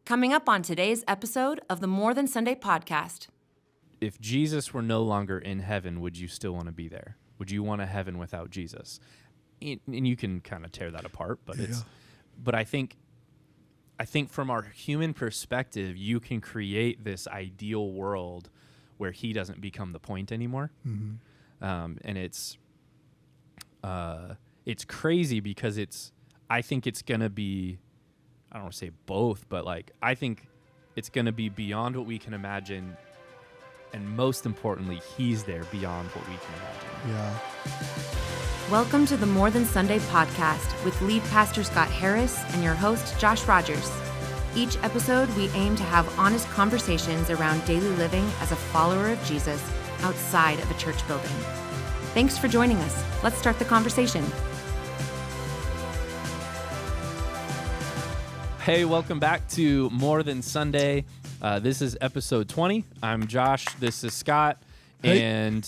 Coming up on today's episode of the More Than Sunday podcast. If Jesus were no longer in heaven, would you still want to be there? Would you want a heaven without Jesus? And you can kind of tear that apart, but I think from our human perspective, you can create this ideal world where he doesn't become the point anymore. Mm-hmm. And it's crazy because I think it's going to be, I don't want to say both, but I think it's going to be beyond what we can imagine. And most importantly, he's there beyond what we can imagine. Yeah. Welcome to the More Than Sunday podcast with lead pastor Scott Harris and your host, Josh Rogers. Each episode, we aim to have honest conversations around daily living as a follower of Jesus outside of a church building. Thanks for joining us. Let's start the conversation. Hey, welcome back to More Than Sunday. This is episode 20. I'm Josh. This is Scott. Hey. And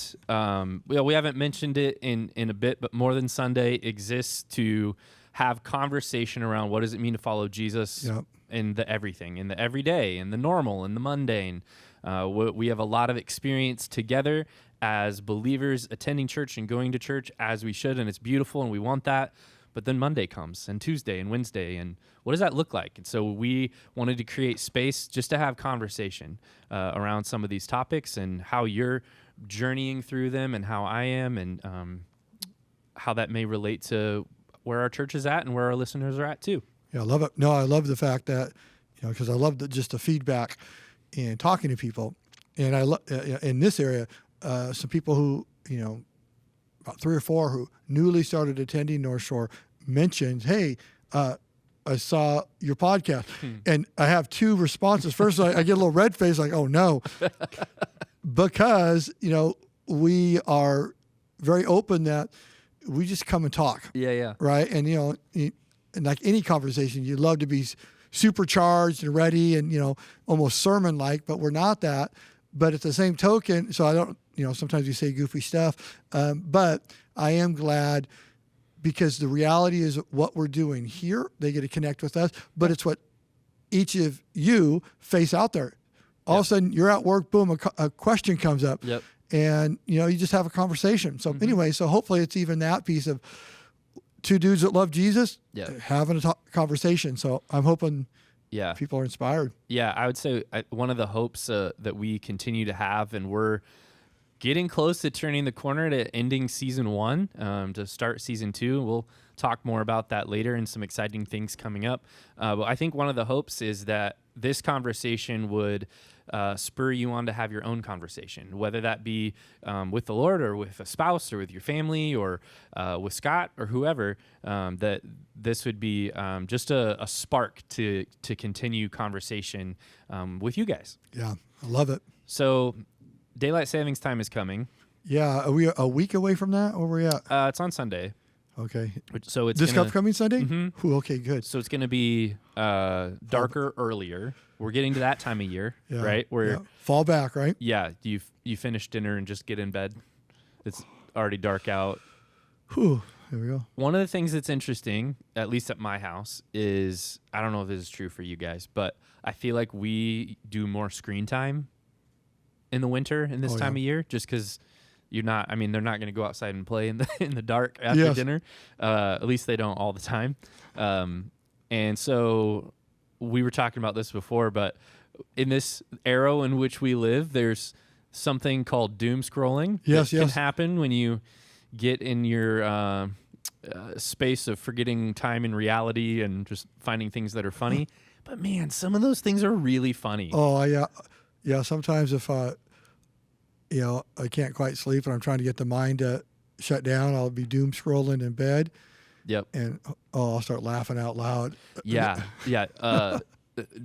we haven't mentioned it in a bit, but More Than Sunday exists to have conversation around what does it mean to follow Jesus in the everything, in the everyday, in the normal, in the mundane. We have a lot of experience together as believers attending church and going to church as we should, and it's beautiful, and we want that. But then Monday comes, and Tuesday, and Wednesday, and what does that look like? And so we wanted to create space just to have conversation around some of these topics and how you're journeying through them and how I am and how that may relate to where our church is at and where our listeners are at too. Yeah, I love it. No, I love the fact that, because I love just the feedback and talking to people. And I in this area, some people who, about 3 or 4 who newly started attending Northshore mentioned, hey, I saw your podcast. And I have 2 responses. First, I get a little red face like, oh, no. Because, we are very open that we just come and talk. Yeah. Right? And, and like any conversation, you'd love to be supercharged and ready and, almost sermon-like, but we're not that. But at the same token, so I don't, sometimes you say goofy stuff, but I am glad because the reality is what we're doing here, they get to connect with us, but it's what each of you face out there. All of a sudden, you're at work, boom, a question comes up, and, you just have a conversation. So anyway, so hopefully it's even that piece of 2 dudes that love Jesus having a conversation. So I'm hoping people are inspired. Yeah, I would say one of the hopes that we continue to have, and we're getting close to turning the corner to ending season 1 to start season 2. We'll talk more about that later and some exciting things coming up. But I think one of the hopes is that this conversation would spur you on to have your own conversation, whether that be with the Lord or with a spouse or with your family or with Scott or whoever, that this would be just a spark to continue conversation with you guys. Yeah, I love it. So daylight savings time is coming. Yeah, are we a week away from that? Where are we at? It's on Sunday. Okay. So it's this upcoming Sunday? Mm-hmm. Ooh, okay, good. So it's going to be darker earlier. We're getting to that time of year, right? Where fall back, right? Yeah, you finish dinner and just get in bed. It's already dark out. Whew, here we go. One of the things that's interesting, at least at my house, is I don't know if this is true for you guys, but I feel like we do more screen time in the winter in this time of year, just because they're not going to go outside and play in the dark after dinner. At least they don't all the time. And so we were talking about this before, but in this era in which we live, there's something called doom scrolling. Yes, can happen when you get in your space of forgetting time and reality and just finding things that are funny. But man, some of those things are really funny. Oh, yeah. Yeah, sometimes if I can't quite sleep and I'm trying to get the mind to shut down, I'll be doom scrolling in bed. Yep. And I'll start laughing out loud. Yeah.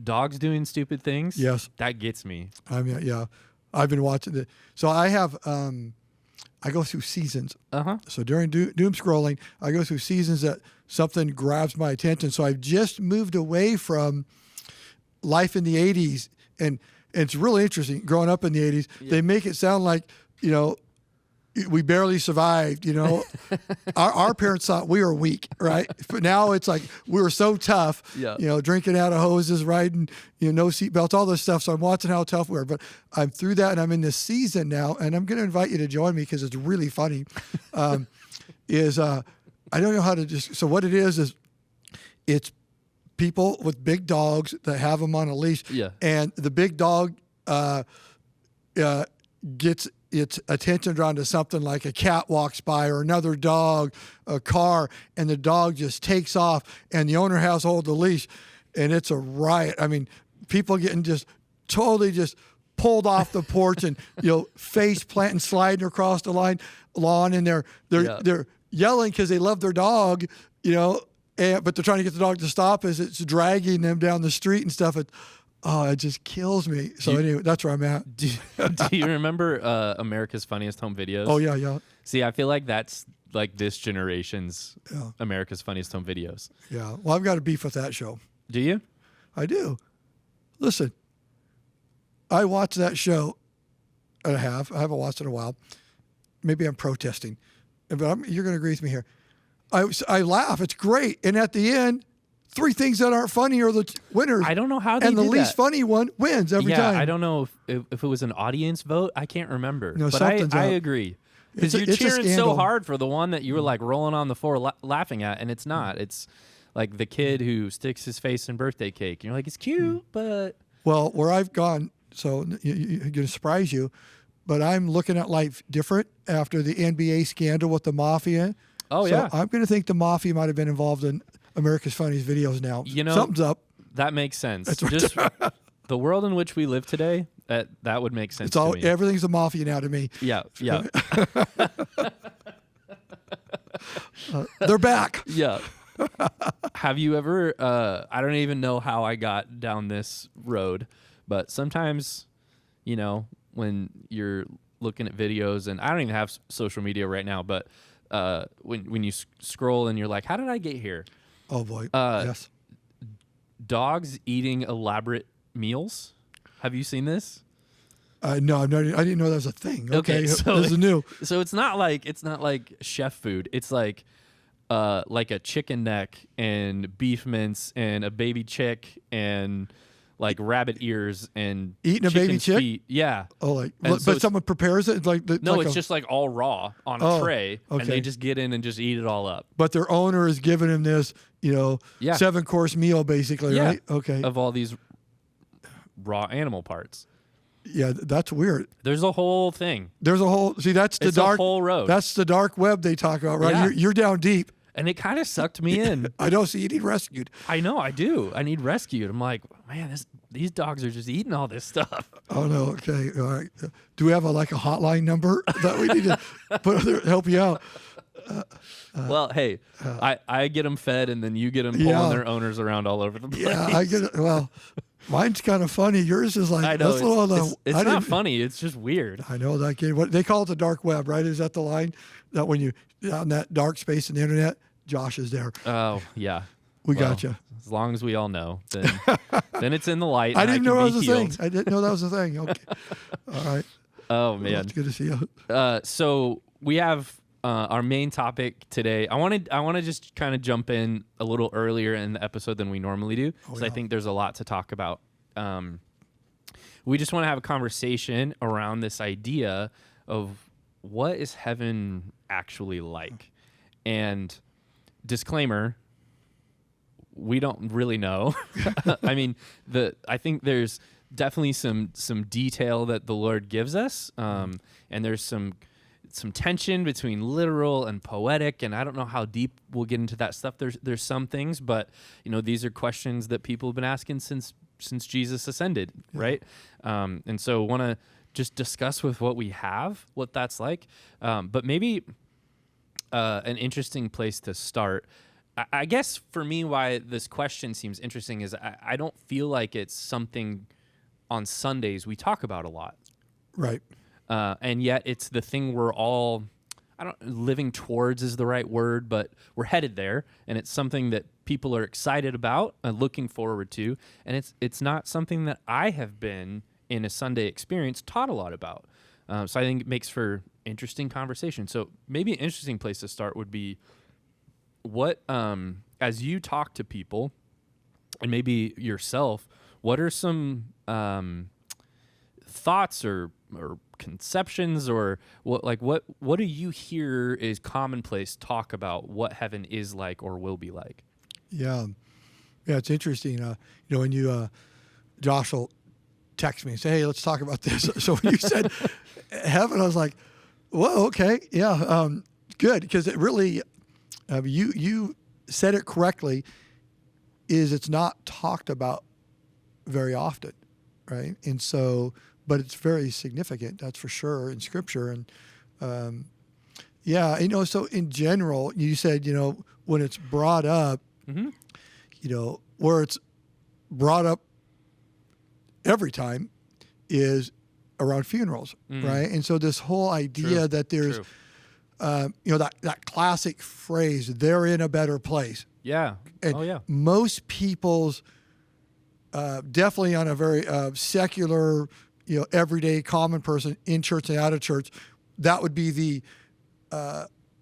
Dogs doing stupid things. Yes. That gets me. I mean, yeah. I've been watching it. So I have, I go through seasons. So during doom scrolling, I go through seasons that something grabs my attention. So I've just moved away from life in the 80s. And it's really interesting. Growing up in the 80s, they make it sound like, we barely survived, you know. Our parents thought we were weak, right? But now it's like we were so tough, you know, drinking out of hoses, riding, you know, no seatbelts, all this stuff. So I'm watching how tough we are. But I'm through that, and I'm in this season now, and I'm going to invite you to join me because it's really funny. I don't know how to just. So what it is it's people with big dogs that have them on a leash, and the big dog gets its attention drawn to something like a cat walks by or another dog, a car, and the dog just takes off, and the owner has hold the leash, and it's a riot. I mean, people getting just totally just pulled off the porch and, you know, face planting, sliding across the lawn, and they're yelling because they love their dog, you know, but they're trying to get the dog to stop as it's dragging them down the street and stuff. It just kills me. So anyway, that's where I'm at. Do you remember America's Funniest Home Videos? Oh, yeah. See, I feel like that's like this generation's America's Funniest Home Videos. Yeah. Well, I've got a beef with that show. Do you? I do. Listen, I watched that show, and I haven't watched it in a while. Maybe I'm protesting, but you're going to agree with me here. I laugh. It's great. And at the end, 3 things that aren't funny are the winners. I don't know how they and the did least funny one wins every time. Yeah, I don't know if it was an audience vote. I can't remember. No, but I agree. Because you're cheering so hard for the one that you were like rolling on the floor laughing at, and it's not. It's like the kid who sticks his face in birthday cake. And you're like, it's cute, but... Well, where I've gone, so you're going to surprise you, but I'm looking at life different after the NBA scandal with the Mafia. Oh, yeah. I'm going to think the Mafia might have been involved in America's Funniest Videos now. You know, something's up. That makes sense. Just the world in which we live today, that would make sense to me. Everything's a Mafia now to me. Yeah. They're back. Yeah. Have you ever, I don't even know how I got down this road, but sometimes, you know, when you're looking at videos, and I don't even have social media right now, but when you scroll and you're like, how did I get here? Oh, boy. Yes. Dogs eating elaborate meals. Have you seen this? No, I didn't know that was a thing. Okay, so this is new. So it's not like chef food. It's like a chicken neck and beef mince and a baby chick and like rabbit ears and eating a baby chick. Feet. Yeah. Oh, but someone prepares it it's just like all raw on a tray, and they just get in and just eat it all up. But their owner is giving him this, 7-course meal basically, right? Okay. Of all these raw animal parts. Yeah, that's weird. There's a whole thing. See, that's the dark whole road. That's the dark web they talk about, right? Yeah. You're down deep. And it kind of sucked me in. I know, so you need rescued. I know, I do. I need rescued. I'm like, man, these dogs are just eating all this stuff. Oh, no, okay. All right. Do we have a hotline number that we need to put there to help you out? Well, hey, I get them fed, and then you get them pulling their owners around all over the place. Yeah, I get it. Well, mine's kind of funny. Yours is like... I know. It's not funny. It's just weird. I know that kid. What they call it, the dark web, right? Is that the line? That when you on that dark space in the internet, Josh is there. Oh, yeah. We got you. As long as we all know, then it's in the light. I didn't know that was a thing. I didn't know that was a thing. Okay. All right. Oh, man. Well, it's good to see you. So we have our main topic today. I want to just kind of jump in a little earlier in the episode than we normally do, because I think there's a lot to talk about. We just want to have a conversation around this idea of what is heaven actually like. And disclaimer, we don't really know. I mean, I think there's definitely some detail that the Lord gives us, and there's some tension between literal and poetic, and I don't know how deep we'll get into that stuff. There's some things, but these are questions that people have been asking since Jesus ascended, right? And so want to just discuss with what we have, what that's like. But maybe an interesting place to start, I guess for me, why this question seems interesting is I don't feel like it's something on Sundays we talk about a lot. Right. And yet it's the thing we're all, living towards is the right word, but we're headed there, and it's something that people are excited about and looking forward to. And it's not something that I have been in a Sunday experience taught a lot about. So I think it makes for interesting conversation. So maybe an interesting place to start would be what, as you talk to people, and maybe yourself, what are some thoughts or conceptions, or what do you hear is commonplace talk about what heaven is like or will be like? Yeah, it's interesting. When you Josh will text me and say, "Hey, let's talk about this." So when you said heaven, I was like, "Whoa, okay, yeah, good," because it really, you said it correctly. It's not talked about very often, right? And so, but it's very significant, that's for sure, in Scripture. And so in general, you said, when it's brought up, where it's brought up every time is around funerals, right? And so this whole idea that there's, that classic phrase, "they're in a better place." Yeah. And most people's, definitely on a very secular, everyday common person in church and out of church, that would be the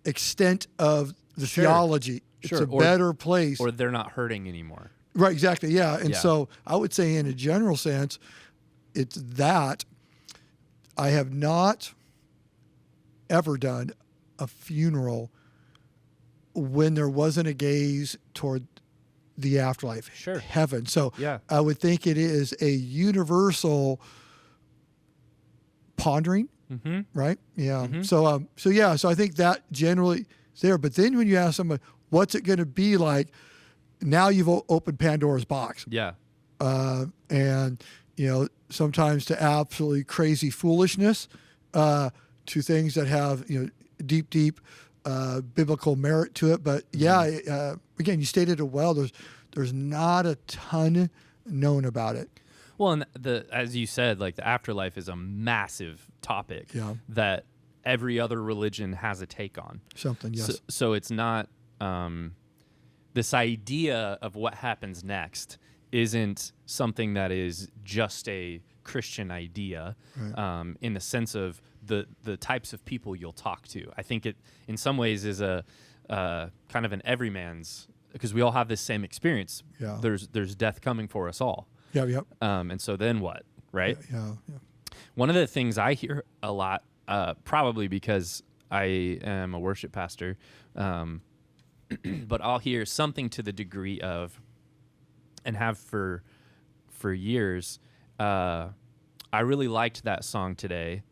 extent of the theology. It's a better place. Or they're not hurting anymore. Right, exactly, yeah. And so I would say in a general sense, it's that I have not ever done a funeral when there wasn't a gaze toward the afterlife, heaven. So I would think it is a universal pondering, right? Yeah. So I think that generally is there. But then when you ask somebody, what's it going to be like? Now you've opened Pandora's box. Yeah. And, sometimes to absolutely crazy foolishness, to things that have, deep, biblical merit to it. But again, you stated it well. There's not a ton known about it. Well, and as you said, like the afterlife is a massive topic that every other religion has a take on. Something, yes. So it's not this idea of what happens next isn't something that is just a Christian idea, right. In the sense of the types of people you'll talk to. I think it, in some ways, is a kind of an everyman's, because we all have this same experience. Yeah. There's death coming for us all. Yeah, yep. And so then what, right? Yeah. One of the things I hear a lot, probably because I am a worship pastor, but I'll hear something to the degree of, and have for years, I really liked that song today.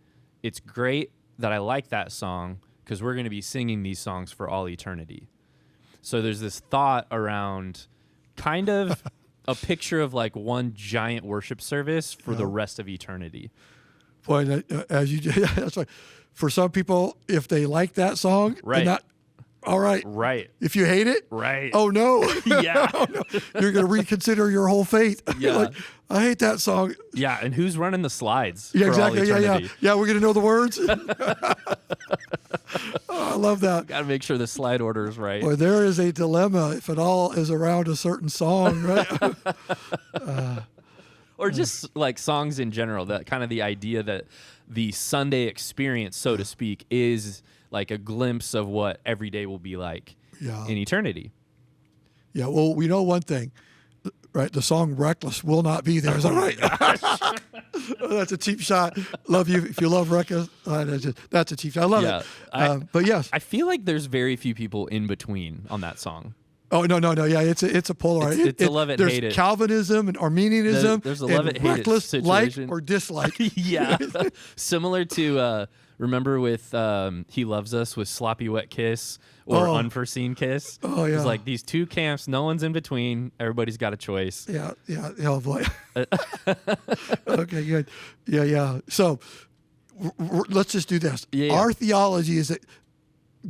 It's great that I like that song because we're going to be singing these songs for all eternity. So there's this thought around kind of a picture of like one giant worship service for the rest of eternity. Boy, that's right. For some people, if they like that song, right. Not, all right. Right. If you hate it, right. Oh no. Yeah. Oh, no. You're going to reconsider your whole faith. Yeah. Like, I hate that song. Yeah. And who's running the slides? Yeah, for exactly. All eternity? Yeah. We're going to know the words. Oh, I love that. Got to make sure the slide order is right. Well, there is a dilemma if it all is around a certain song, right? Or just like songs in general, that kind of the idea that the Sunday experience, so to speak, is like a glimpse of what every day will be like in eternity. Yeah, well, we know one thing, right? The song Reckless will not be there. Is that right? That's a cheap shot. Love you. If you love Reckless, that's a cheap shot. I love it. But yes. I feel like there's very few people in between on that song. Oh, no. Yeah, it's a polar. It's a love it, hate it. There's Calvinism and Arminianism. There's a love it, hate reckless, it situation. Like or dislike. Yeah. Similar to, remember with He Loves Us with Sloppy Wet Kiss or Unforeseen Kiss? Oh, yeah. It's like these two camps, no one's in between. Everybody's got a choice. Yeah. Oh, boy. Okay, good. Yeah. So let's just do this. Yeah. Our theology is that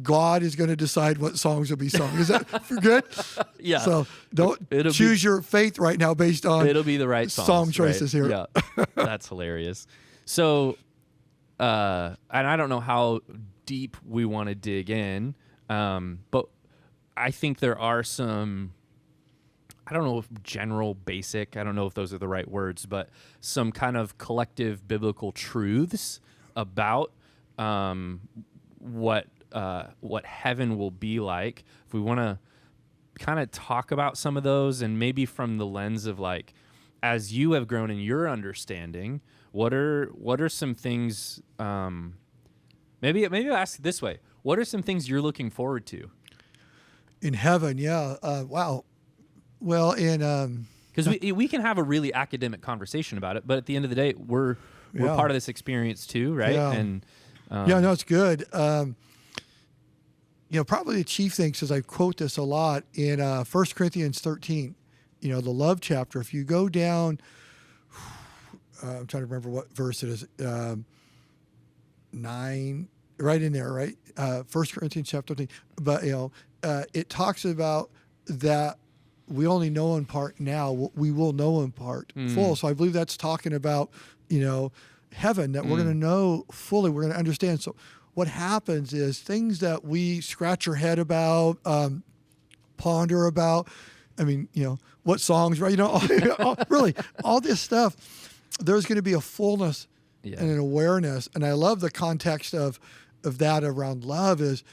God is going to decide what songs will be sung. Is that good? Yeah. So don't choose your faith right now based on it'll be the right song choices right? here. Yeah. That's hilarious. So, and I don't know how deep we want to dig in, but I think there are some, I don't know if general, basic, I don't know if those are the right words, but some kind of collective biblical truths about what heaven will be like, if we want to kind of talk about some of those, and maybe from the lens of like, as you have grown in your understanding, what are some things? Maybe I'll ask it this way: what are some things you're looking forward to in heaven? Yeah. Wow. Well, because we can have a really academic conversation about it, but at the end of the day, we're part of this experience too, right? Yeah. And no, it's good. Probably the chief thing, because I quote this a lot in 1 Corinthians 13, the love chapter. If you go down, I'm trying to remember what verse it is, 9, right in there, right? 1 Corinthians chapter 13. But, it talks about that we only know in part now, we will know in part full. So I believe that's talking about, heaven, that we're going to know fully, we're going to understand. So what happens is things that we scratch our head about, ponder about, what songs, right? Really, all this stuff, there's going to be a fullness and an awareness. And I love the context of that around love is,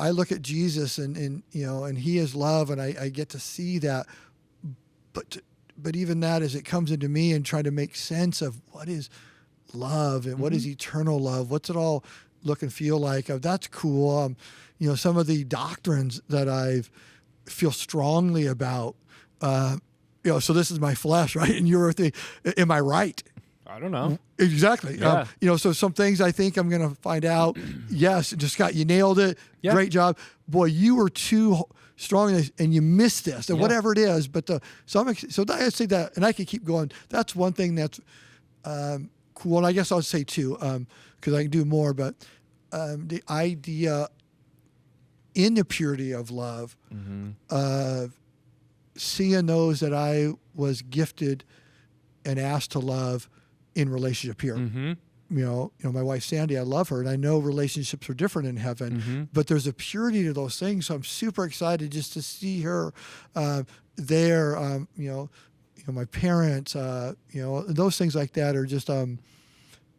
I look at Jesus and he is love, and I get to see that. But even that, as it comes into me and try to make sense of what is love and what is eternal love, what's it all look and feel like? That's cool. Some of the doctrines that I feel strongly about, so this is my flesh, right? And you're am I right? I don't know. Exactly. Yeah. So some things I think I'm going to find out. Yes, Scott, you nailed it. Yeah. Great job. Boy, you were too strong in this, and you missed this, and whatever it is. But so I say that, and I can keep going. That's one thing that's cool. And I guess I'll say two, because I can do more. But the idea in the purity of love, of seeing those that I was gifted and asked to love in relationship here. My wife Sandy, I love her, and I know relationships are different in heaven, but there's a purity to those things. So I'm super excited just to see her there. My parents, those things like that are just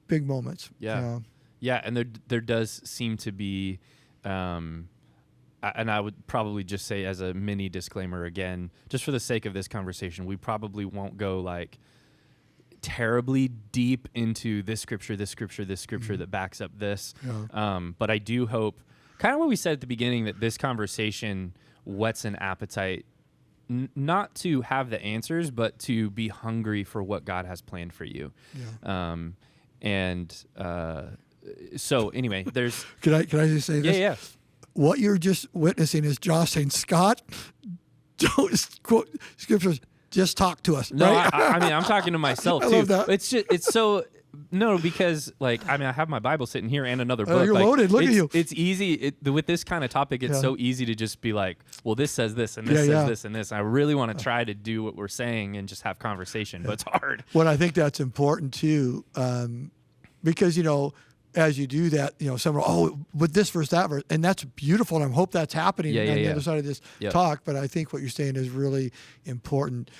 big moments. Yeah, yeah, and there does seem to be, and I would probably just say as a mini disclaimer again, just for the sake of this conversation, we probably won't go like terribly deep into this scripture that backs up this. But I do hope, kind of what we said at the beginning, that this conversation whets an appetite, not to have the answers, but to be hungry for what God has planned for you. So anyway, there's... Can I just say this? Yeah. What you're just witnessing is Josh saying, Scott, don't quote scriptures. Just talk to us. No, right? I'm talking to myself too. I love that. It's so because I have my Bible sitting here and another book. You're loaded. Look at you. It's easy with this kind of topic. It's so easy to just be like, well, this says this and this says this and this. I really want to try to do what we're saying and just have conversation, but it's hard. Well, I think that's important too, because as you do that, someone, with this verse, that verse, and that's beautiful, and I hope that's happening on the other side of this talk, but I think what you're saying is really important.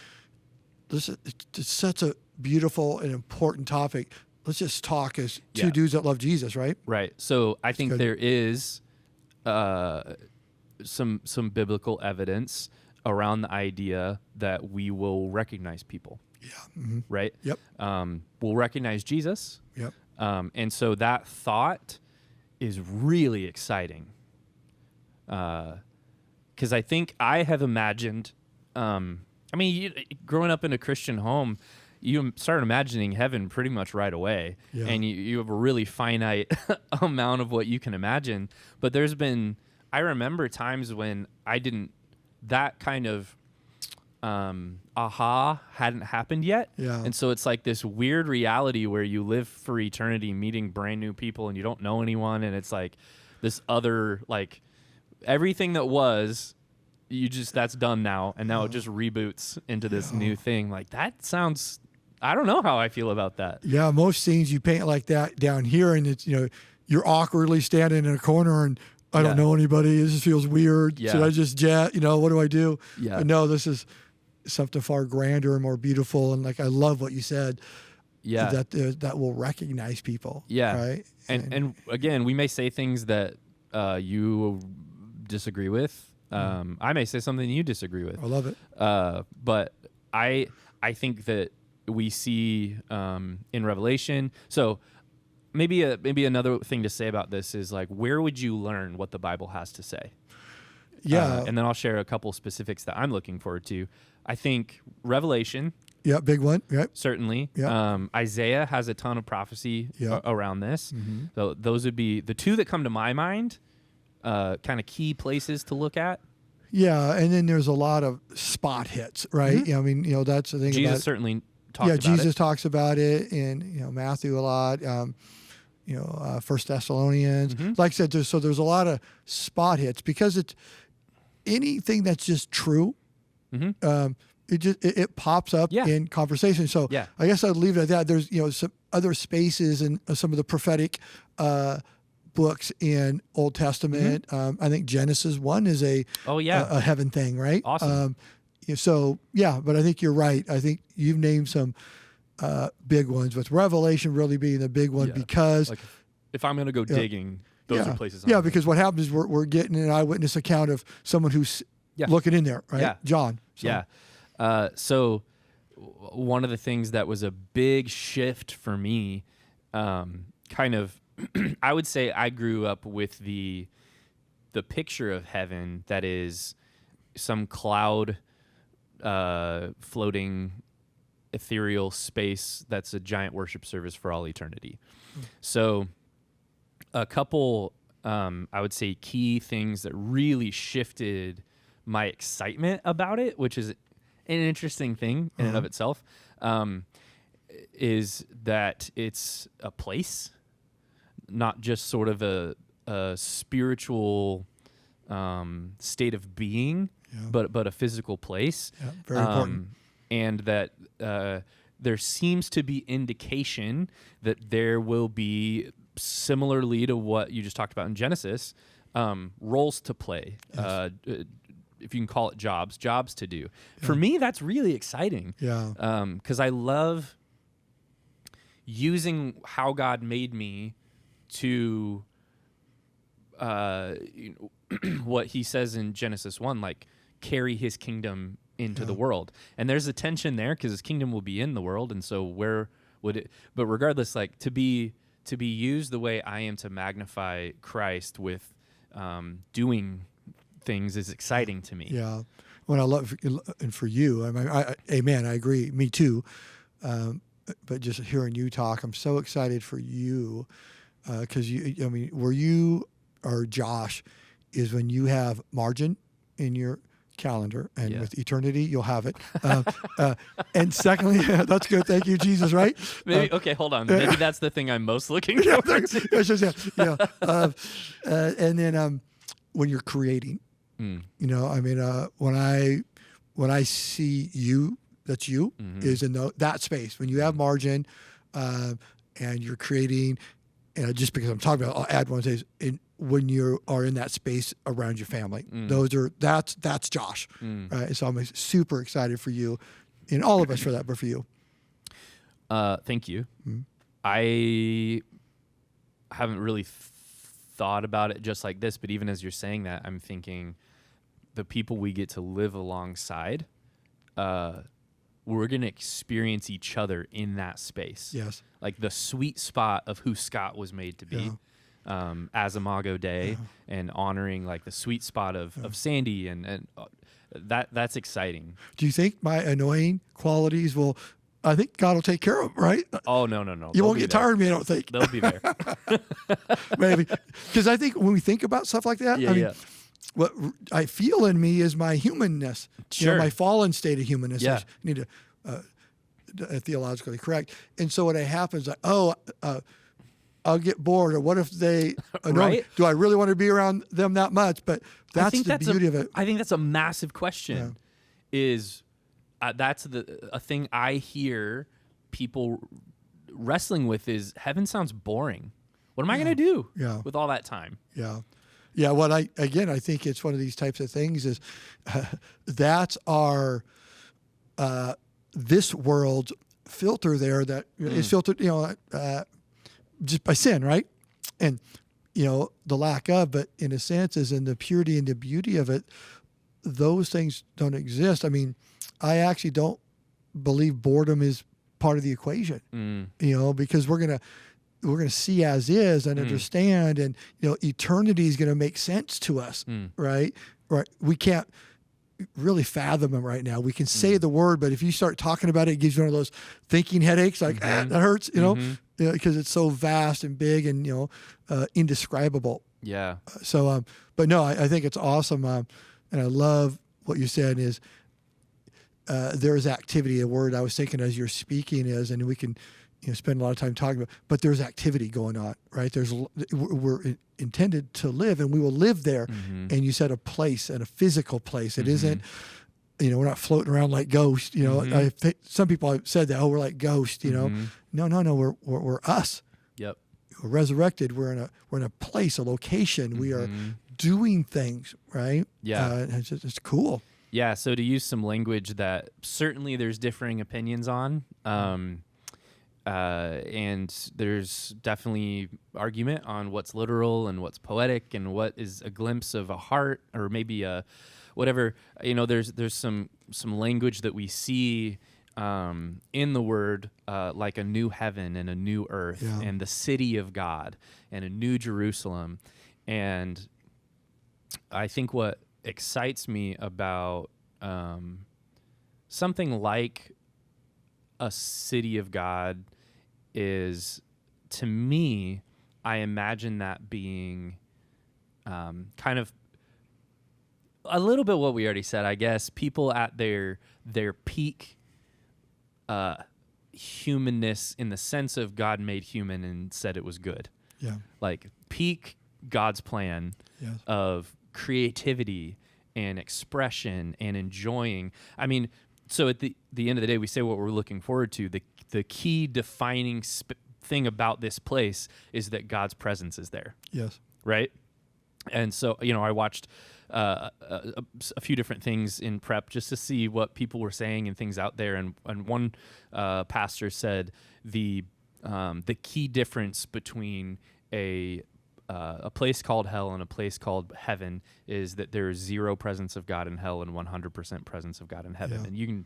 It's such a beautiful and important topic. Let's just talk as two dudes that love Jesus, right? Right. So I think there is some biblical evidence around the idea that we will recognize people. Yeah. Right? Yep. We'll recognize Jesus. Yep. And so that thought is really exciting. Because I think I have imagined, growing up in a Christian home, you start imagining heaven pretty much right away. Yeah. And you have a really finite amount of what you can imagine. But I remember times when that kind of aha hadn't happened yet. Yeah. And so it's like this weird reality where you live for eternity meeting brand new people and you don't know anyone, and it's like this other, like, everything that was, that's done now, and now it just reboots into this new thing. Like, that sounds, I don't know how I feel about that. Yeah, most scenes you paint like that down here, and it's, you're awkwardly standing in a corner and I don't know anybody. This just feels weird. Should I just jet? What do I do? Yeah. But no, this is something far grander and more beautiful. And like, I love what you said. that will recognize people. Yeah. Right. And again, we may say things that you disagree with. I may say something you disagree with. I love it. But I think that we see in Revelation. So maybe another thing to say about this is like, where would you learn what the Bible has to say? Yeah. And then I'll share a couple specifics that I'm looking forward to. I think Revelation. Yeah, big one. Yep. Certainly. Yeah. Isaiah has a ton of prophecy around this. Mm-hmm. So those would be the two that come to my mind, kind of key places to look at. Yeah, and then there's a lot of spot hits, right? Mm-hmm. I mean, that's the thing Jesus about it. certainly talks about Jesus it. talks about it, and Matthew a lot. First Thessalonians. Mm-hmm. Like I said, there's a lot of spot hits because it's anything that's just true. Mm-hmm. It pops up in conversation. So I guess I'd leave it at that. There's some other spaces in some of the prophetic books in Old Testament. Mm-hmm. I think Genesis 1 is a heaven thing, right? Awesome. But I think you're right. I think you've named some big ones, with Revelation really being the big one because like if I'm going to go digging, those are places. Yeah, because what happens is we're getting an eyewitness account of someone who's looking in there, right? Yeah. John. So. Yeah. So one of the things that was a big shift for me, kind of, I would say I grew up with the picture of heaven that is some cloud floating ethereal space that's a giant worship service for all eternity. So a couple, I would say, key things that really shifted my excitement about it, which is an interesting thing in and of itself, is that it's a place, not just sort of a spiritual state of being, but a physical place. Yeah, very important. And that there seems to be indication that there will be, similarly to what you just talked about in Genesis, roles to play. Yes. If you can call it jobs to do. Yeah. For me, that's really exciting. Yeah. Because I love using how God made me to what he says in Genesis 1, like carry his kingdom into the world. And there's a tension there because his kingdom will be in the world. And so where would it, but regardless, like to be used the way I am to magnify Christ with doing things is exciting to me. Yeah. What I love, and for you, I mean, amen, I agree, me too. But just hearing you talk, I'm so excited for you because where you or Josh is when you have margin in your calendar, and with eternity you'll have it. And secondly, that's good. Thank you, Jesus. Right? Maybe okay. Hold on. Maybe that's the thing I'm most looking forward to. And then when you're creating, when I see you, that's you, is in that space when you have margin, and you're creating. And just because I'm talking about, I'll add one thing. When you are in that space around your family, that's Josh, right? So I'm super excited for you, and all of us for that, but for you. Thank you. I haven't really thought about it just like this, but even as you're saying that, I'm thinking the people we get to live alongside, we're going to experience each other in that space. Yes. Like the sweet spot of who Scott was made to be. As Imago Dei, and honoring like the sweet spot of Sandy, and that's exciting. Do you think my annoying qualities will? I think God will take care of them, right? Oh no! You won't get tired of me, I don't think. They'll be there. Maybe, because I think when we think about stuff like that, what I feel in me is my humanness, my fallen state of humanness. I need to theologically correct. And so what happens, I'll get bored, or what if they right? Do I really want to be around them that much? But that's the beauty of it. I think that's a massive question. Is that's a thing I hear people wrestling with is heaven sounds boring. What am I going to do with all that time? Yeah. What I think it's one of these types of things is that's our this world's filter there that is filtered, just by sin, right? And, the lack of, but in a sense is in the purity and the beauty of it, those things don't exist. I mean, I actually don't believe boredom is part of the equation, because we're going to see as is and understand, and, eternity is going to make sense to us, right? Right. We can't really fathom them right now. We can say the word, but if you start talking about it, it gives you one of those thinking headaches, like that hurts, because it's so vast and big and indescribable. Yeah. But no, I think it's awesome, and I love what you said is there is activity. A word I was thinking as you're speaking is, and we can spend a lot of time talking about, but there's activity going on, right? We're intended to live, and we will live there. And you said a place, and a physical place. It isn't, we're not floating around like ghosts. Some people have said that, we're like ghosts. No, we're us. Yep. We're resurrected. We're in a place, a location. We are doing things, right? Yeah. It's cool. Yeah. So to use some language that certainly there's differing opinions on. And there's definitely argument on what's literal and what's poetic and what is a glimpse of a heart, or maybe a whatever. There's some language that we see in the word, like a new heaven and a new earth, and the city of God and a new Jerusalem. And I think what excites me about something like a city of God is, to me, I imagine that being kind of a little bit what we already said, I guess. People at their peak humanness, in the sense of God made human and said it was good. Yeah. Like peak God's plan of creativity and expression and enjoying. I mean, so at the end of the day, we say what we're looking forward to. The key defining thing about this place is that God's presence is there. Yes. Right? And so, I watched a few different things in prep just to see what people were saying and things out there. And one pastor said the key difference between a place called hell and a place called heaven is that there is 0 presence of God in hell and 100% presence of God in heaven. Yeah. And you can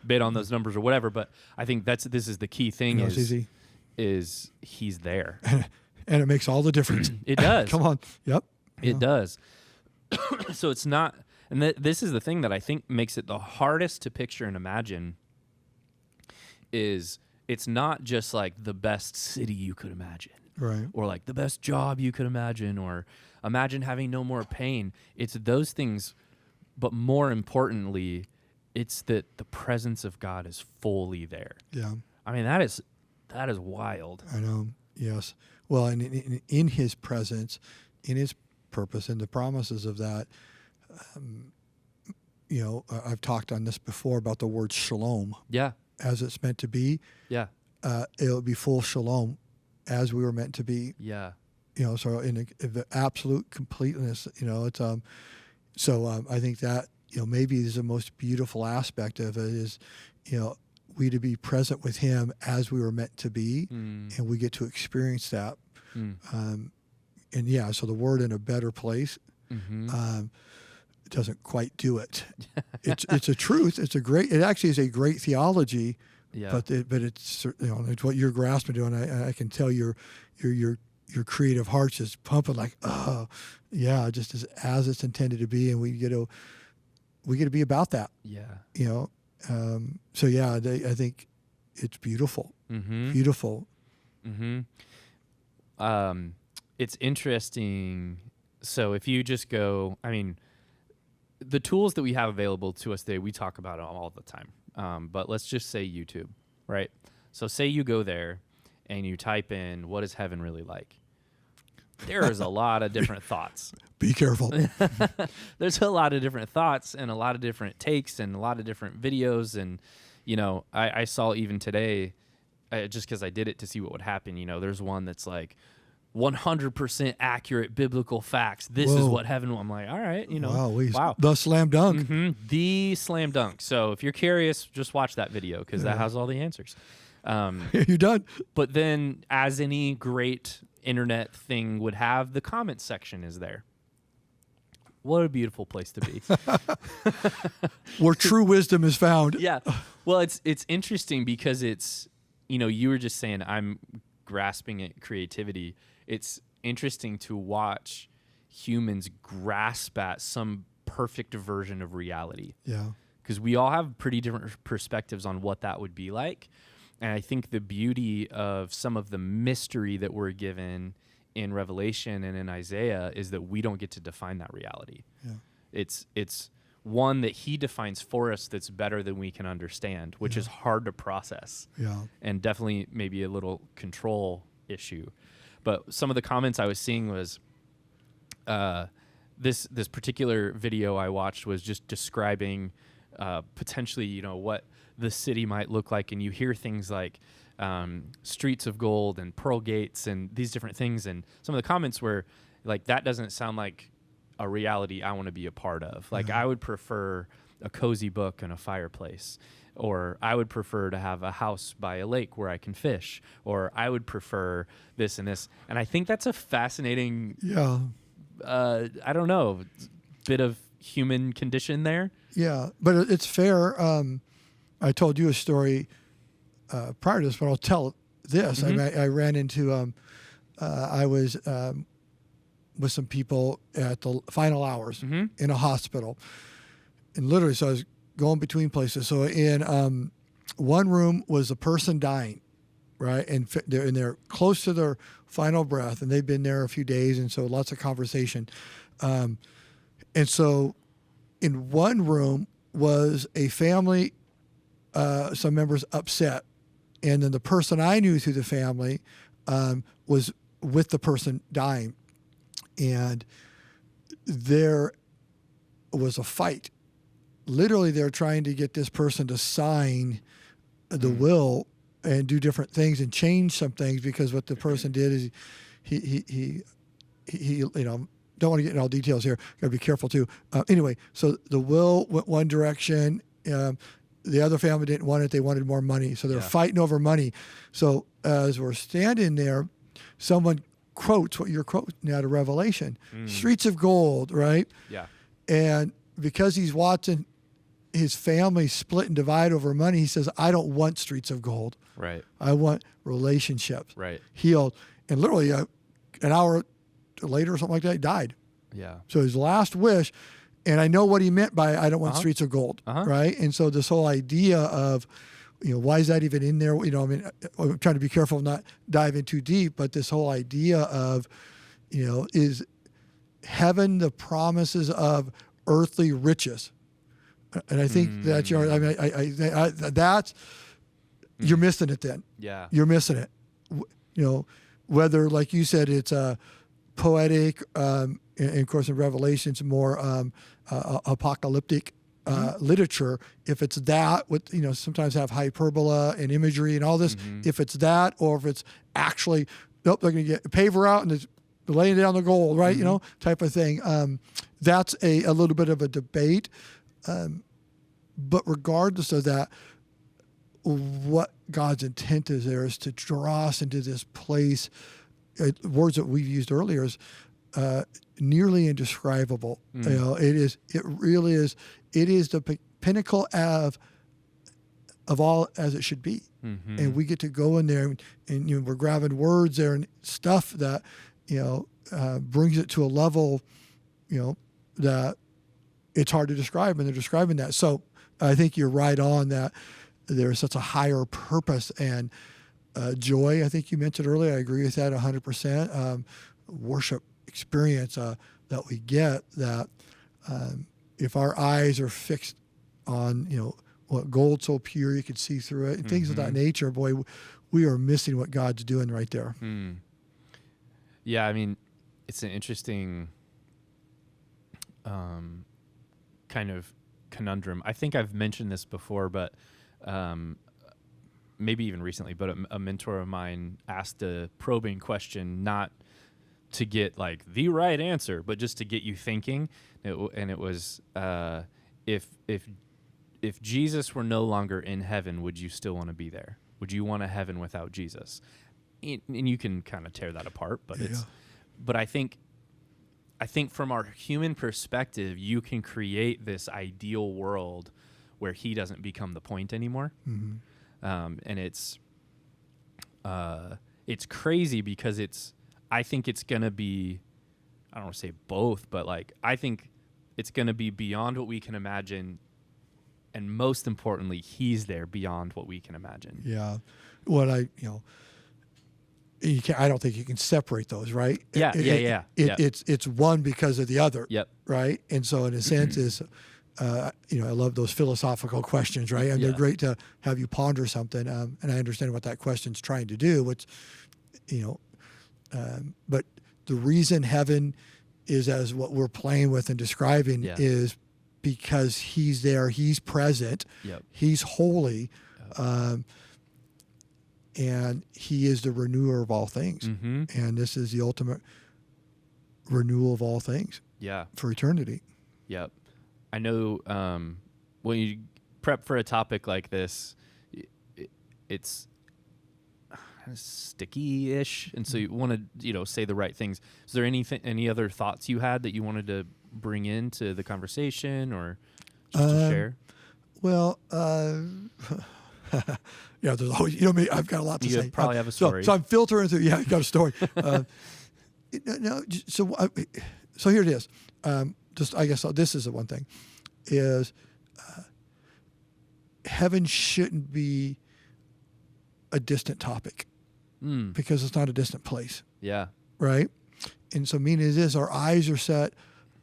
bid on those numbers or whatever, but I think this is the key thing. Is he's there. And it makes all the difference. It does. Come on. Yep. It does. So it's not, and this is the thing that I think makes it the hardest to picture and imagine, is it's not just like the best city you could imagine. Right. Or like the best job you could imagine, or imagine having no more pain. It's those things, but more importantly, it's that the presence of God is fully there. Yeah. I mean, that is wild. I know. Yes. Well, and in his presence, in his purpose, and the promises of that, I've talked on this before about the word shalom. Yeah. As it's meant to be. Yeah. It'll be full shalom, as we were meant to be. Yeah. So in the absolute completeness, it's I think that maybe is the most beautiful aspect of it is, we to be present with him as we were meant to be, and we get to experience that. So the word in a better place doesn't quite do it. It's a truth. It actually is a great theology. Yeah. But it's it's what you're grasping to, and I can tell your creative heart's just pumping like, just as it's intended to be, and we get to be about that. Yeah. I think it's beautiful. Mm-hmm. Beautiful. Mm-hmm. It's interesting. So if you just go, I mean, the tools that we have available to us today, we talk about it all the time. But let's just say YouTube, right? So say you go there and you type in, what is heaven really like? There is a lot of different thoughts. Be careful. There's a lot of different thoughts and a lot of different takes and a lot of different videos. And, I saw even today, just because I did it to see what would happen, there's one that's like, 100% accurate biblical facts. This is what heaven. I'm like, all right, wow. The slam dunk. Mm-hmm. The slam dunk. So if you're curious, just watch that video because that has all the answers. You're done. But then, as any great internet thing would have, the comment section is there. What a beautiful place to be. Where true wisdom is found. Yeah. Well, it's interesting because it's, you were just saying I'm grasping at creativity. It's interesting to watch humans grasp at some perfect version of reality. Yeah. Because we all have pretty different perspectives on what that would be like. And I think the beauty of some of the mystery that we're given in Revelation and in Isaiah is that we don't get to define that reality. Yeah. It's one that he defines for us that's better than we can understand, which is hard to process. Yeah. And definitely maybe a little control issue. But some of the comments I was seeing was this particular video I watched was just describing potentially, what the city might look like. And you hear things like streets of gold and pearl gates and these different things. And some of the comments were like, that doesn't sound like a reality I want to be a part of. Like, I would prefer a cozy book and a fireplace, or I would prefer to have a house by a lake where I can fish, or I would prefer this and this. And I think that's a fascinating, I don't know, bit of human condition there. Yeah, but it's fair. I told you a story prior to this, but I'll tell this. I ran into, I was with some people at the final hours in a hospital. And literally, so I was going between places. So in one room was a person dying, right? And they're close to their final breath, and they've been there a few days, and so lots of conversation. And so in one room was a family, some members upset. And then the person I knew through the family was with the person dying. And there was a fight. Literally, they're trying to get this person to sign the will and do different things and change some things, because what the person did is he don't want to get into all details here. Got to be careful too. Anyway, so the will went one direction. The other family didn't want it. They wanted more money. So they're fighting over money. So as we're standing there, someone quotes what you're quoting out of Revelation, streets of gold, right? Yeah. And because he's watching his family split and divide over money, he says, I don't want streets of gold. Right. I want relationships. Right. Healed. And literally an hour later or something like that, he died. Yeah. So his last wish, and I know what he meant by I don't want streets of gold, right? And so this whole idea of, why is that even in there? I'm trying to be careful not diving too deep, but this whole idea of, is heaven the promises of earthly riches? And I think that's that's, you're missing it then. Yeah. You're missing it. Whether, like you said, it's a poetic, and of course in Revelation's more apocalyptic literature. If it's that, with sometimes have hyperbola and imagery and all this. If it's that, or if it's actually, they're going to get a paver out and it's laying down the gold, right? Type of thing. That's a little bit of a debate. But regardless of that, what God's intent is there is to draw us into this place. Words that we've used earlier is nearly indescribable. It really is. It is the pinnacle of all as it should be. And we get to go in there and we're grabbing words there and stuff that brings it to a level that it's hard to describe, and they're describing that. So I think you're right on that. There's such a higher purpose and joy. I think you mentioned earlier. I agree with that 100%. Worship experience that we get, that if our eyes are fixed on what gold so pure you could see through it and things of that nature, boy, we are missing what God's doing right there. Yeah, I mean, it's an interesting kind of conundrum. I think I've mentioned this before, but maybe even recently, but a mentor of mine asked a probing question, not to get like the right answer, but just to get you thinking. And it was, if Jesus were no longer in heaven, would you still want to be there? Would you want a heaven without Jesus? And you can kind of tear that apart, but but I think from our human perspective, you can create this ideal world where he doesn't become the point anymore. And it's crazy because I think it's going to be, I don't want to say both, but like, I think it's going to be beyond what we can imagine. And most importantly, he's there beyond what we can imagine. Yeah. I don't think you can separate those, right? Yeah. It's one because of the other. Yep. Right. And so in a sense I love those philosophical questions, right? And they're great to have you ponder something. And I understand what that question's trying to do, which, but the reason heaven is as what we're playing with and describing is because he's there, he's present, he's holy, and he is the renewer of all things. And this is the ultimate renewal of all things for eternity. Yep. I know when you prep for a topic like this, it's sticky-ish, and so you want to say the right things. Is there any other thoughts you had that you wanted to bring into the conversation or just to share? Well, there's always, me, I've got a lot to say. You probably have a story. So I'm filtering through. Yeah, I got a story. So here it is. I guess this is the one thing, is heaven shouldn't be a distant topic because it's not a distant place. Yeah. Right? And so meaning is this, our eyes are set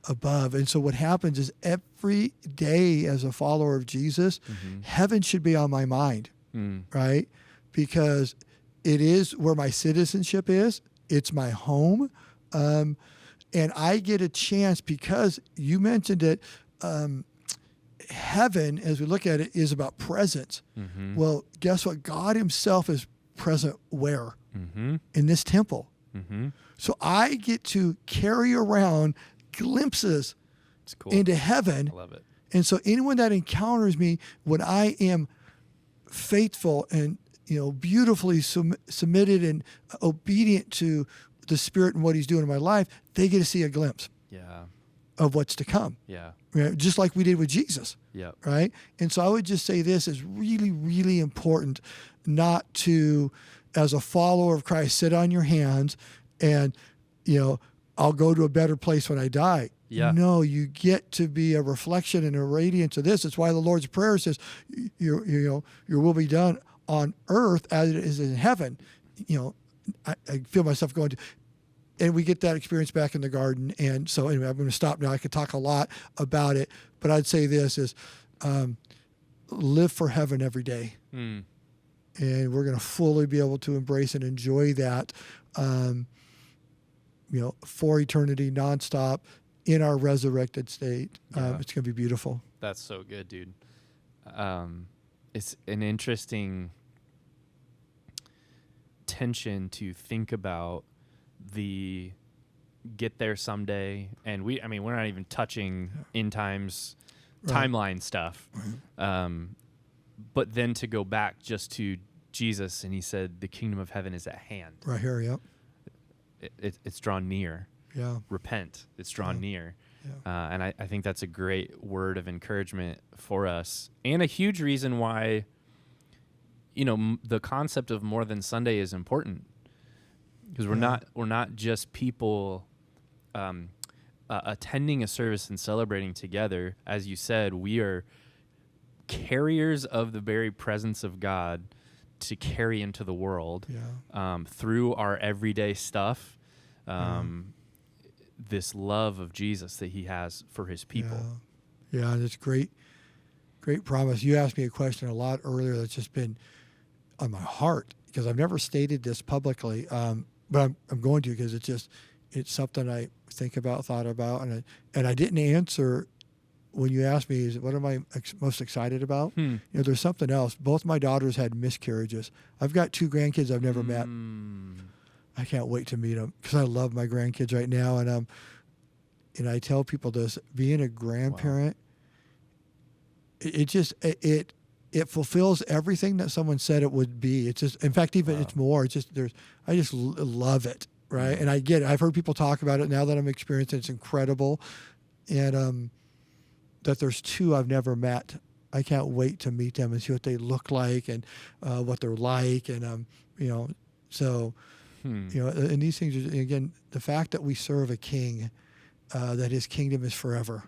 above. And so what happens is every day as a follower of Jesus, heaven should be on my mind, right? Because it is where my citizenship is. It's my home. And I get a chance, because you mentioned it, heaven, as we look at it, is about presence. Well, guess what? God himself is present where? In this temple. So I get to carry around glimpses into heaven. I love it. And so anyone that encounters me when I am faithful and beautifully submitted and obedient to the Spirit and what he's doing in my life, they get to see a glimpse of what's to come. Just like we did with Jesus. Right? And so I would just say this is really, really important not to, as a follower of Christ, sit on your hands and, I'll go to a better place when I die. No, you get to be a reflection and a radiance of this. It's why the Lord's Prayer says, your will be done on earth as it is in heaven. I feel myself going to, and we get that experience back in the garden. And so anyway, I'm going to stop now. I could talk a lot about it, but I'd say this is, live for heaven every day. And we're going to fully be able to embrace and enjoy that, for eternity, nonstop, in our resurrected state. It's going to be beautiful. That's so good, dude. It's an interesting tension to think about the get there someday, and we're not even touching end times timeline stuff. But then to go back just to Jesus, and he said the kingdom of heaven is at hand. Right here, yep. It's drawn near. Yeah. Repent. It's drawn near. Yeah. And I think that's a great word of encouragement for us, and a huge reason why the concept of More Than Sunday is important, because we're not just people attending a service and celebrating together. As you said, we are carriers of the very presence of God to carry into the world through our everyday stuff. This love of Jesus that he has for his people. Yeah, that's great promise. You asked me a question a lot earlier that's just been on my heart, because I've never stated this publicly, but I'm going to, because it's something I think about, thought about, and I didn't answer when you asked me, what am I most excited about? There's something else. Both my daughters had miscarriages. I've got 2 grandkids I've never met. I can't wait to meet them because I love my grandkids right now. And I tell people this, being a grandparent, it fulfills everything that someone said it would be. It's just, in fact, even it's more. It's just I just love it, right? Mm-hmm. And I get it. I've heard people talk about it now that I'm experiencing. It's incredible, and that there's two I've never met. I can't wait to meet them and see what they look like and what they're like, and so and these things are, again, the fact that we serve a King. That his kingdom is forever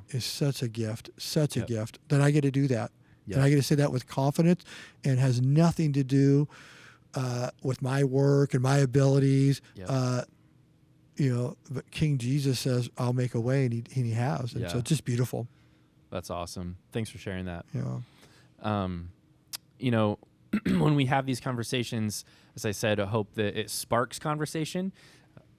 is such a gift, a gift that I get to do that. Yep. And I get to say that with confidence and has nothing to do with my work and my abilities. Yep. But King Jesus says, I'll make a way, and he has. And so it's just beautiful. That's awesome. Thanks for sharing that. Yeah. When we have these conversations, as I said, I hope that it sparks conversation,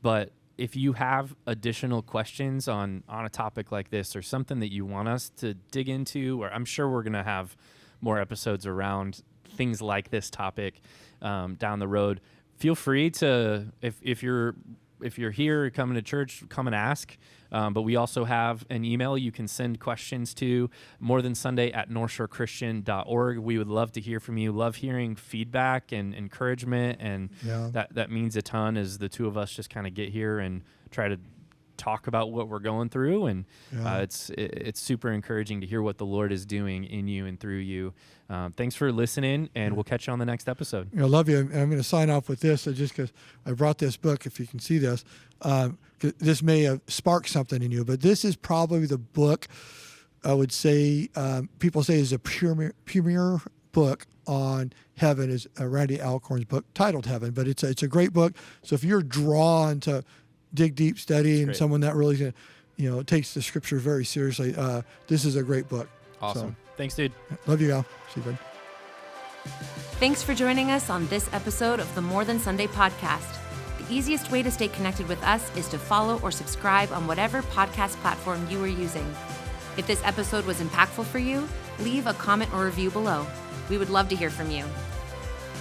but if you have additional questions on a topic like this or something that you want us to dig into, or I'm sure we're going to have more episodes around things like this topic down the road, feel free to, if you're here coming to church, come and ask. But we also have an email you can send questions to, morethansunday@northshorechristian.org. We would love to hear from you. Love hearing feedback and encouragement, and that means a ton as the two of us just kind of get here and try to talk about what we're going through. And it's super encouraging to hear what the Lord is doing in you and through you. Thanks for listening, and we'll catch you on the next episode. I love you. And I'm going to sign off with this, just because I brought this book, if you can see this. This may have sparked something in you, but this is probably the book I would say people say is a premier book on heaven, is Randy Alcorn's book titled Heaven. But it's a great book. So if you're drawn to dig deep, study, and someone that really takes the scripture very seriously, this is a great book. Awesome. So, thanks, dude. Love you, Al. See you, bud. Thanks for joining us on this episode of the More Than Sunday podcast. The easiest way to stay connected with us is to follow or subscribe on whatever podcast platform you are using. If this episode was impactful for you, leave a comment or review below. We would love to hear from you.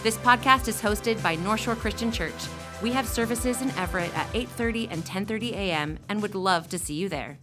This podcast is hosted by Northshore Christian Church. We have services in Everett at 8:30 and 10:30 a.m. and would love to see you there.